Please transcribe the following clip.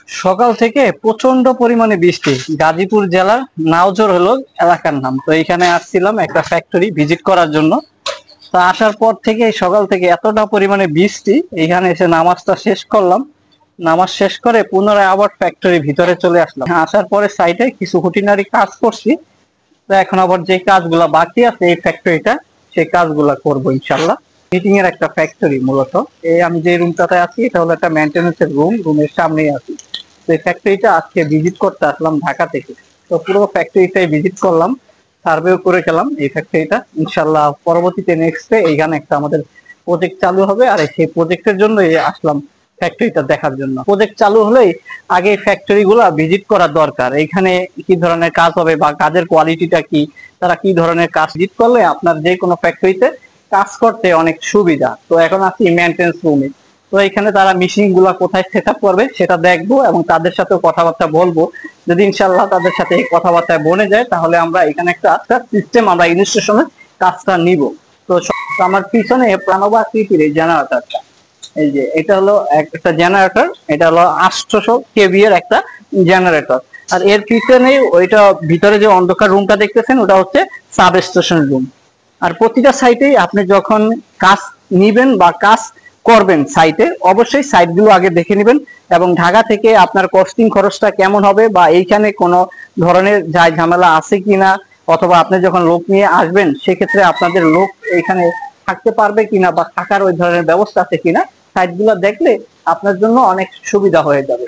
সকাল থেকে প্রচন্ড পরিমাণে বৃষ্টি। গাজীপুর জেলার নাওজর হলো এলাকার নাম। তো এখানে আসছিলাম একটা ফ্যাক্টরি ভিজিট করার জন্য। তো আসার পর থেকে সকাল থেকে এতটা পরিমাণে বৃষ্টি, এখানে এসে নামাজটা শেষ করলাম। নামাজ শেষ করে পুনরায় আবার ফ্যাক্টরি ভিতরে চলে আসলাম। আসার পরে সাইডে কিছু খুঁটিনারি কাজ করছি। তো এখন আবার যে কাজগুলা বাকি আছে এই ফ্যাক্টরিটা, সেই কাজগুলা করবো ইনশাল্লাহ। মিটিং এর একটা ফ্যাক্টরি মূলত। এই আমি যে রুমটাতে আছি এটা হলো একটা মেনটেন্যান্সের রুম, রুমের সামনেই আছি। তো এই ফ্যাক্টরিটা আজকে ভিজিট করতে আসলাম ঢাকা থেকে। তো পুরো ফ্যাক্টরিটাই ভিজিট করলাম, সার্ভেও করে গেলাম এই ফ্যাক্টরিটা। ইনশাল্লাহ পরবর্তীতে নেক্সটে এইখানে একটা আমাদের প্রজেক্ট চালু হবে, আর সেই প্রজেক্টের জন্য আসলাম ফ্যাক্টরিটা দেখার জন্য। প্রজেক্ট চালু হলেই আগে ফ্যাক্টরি গুলা ভিজিট করা দরকার। এখানে কি ধরনের কাজ হবে বা কাজের কোয়ালিটিটা কি, তারা কি ধরনের কাজ ভিজিট করলে আপনার যে কোনো ফ্যাক্টরিতে কাজ করতে অনেক সুবিধা। তো এখন আছি মেইনটেন্স রুমে। তো এখানে তারা মেশিন গুলা কোথায় সেট আপ করবে সেটা দেখবো এবং তাদের সাথে কথাবার্তা বলবো। যদি ইনশাল্লাহ তাদের সাথে কথাবার্তায় বনে যায় তাহলে আমরা এখানে একটা সিস্টেম আমরা ইনস্টলেশনের কাজটা নিব। তো আমার পিছনে প্রাণব আকৃতির এই জেনারেটরটা, এই যে এটা হলো একটা জেনারেটর। এটা হলো 800 কেভি এর একটা জেনারেটর। আর এর পিছনে ওইটা ভিতরে যে অন্ধকার রুমটা দেখতেছেন ওটা হচ্ছে সাব স্টেশন রুম। আর প্রতিটা সাইটেই আপনি যখন কাজ নিবেন বা কাজ করবেন সাইটে, অবশ্যই সাইট গুলো আগে দেখে নেবেন এবং ঢাকা থেকে আপনার কস্টিং খরচটা কেমন হবে বা এইখানে কোনো ধরনের যাই ঝামেলা আছে কিনা, অথবা আপনি যখন লোক নিয়ে আসবেন সেক্ষেত্রে আপনাদের লোক এখানে থাকতে পারবে কিনা বা থাকার ওই ধরনের ব্যবস্থা আছে কিনা, সাইট গুলো দেখলে আপনার জন্য অনেক সুবিধা হয়ে যাবে।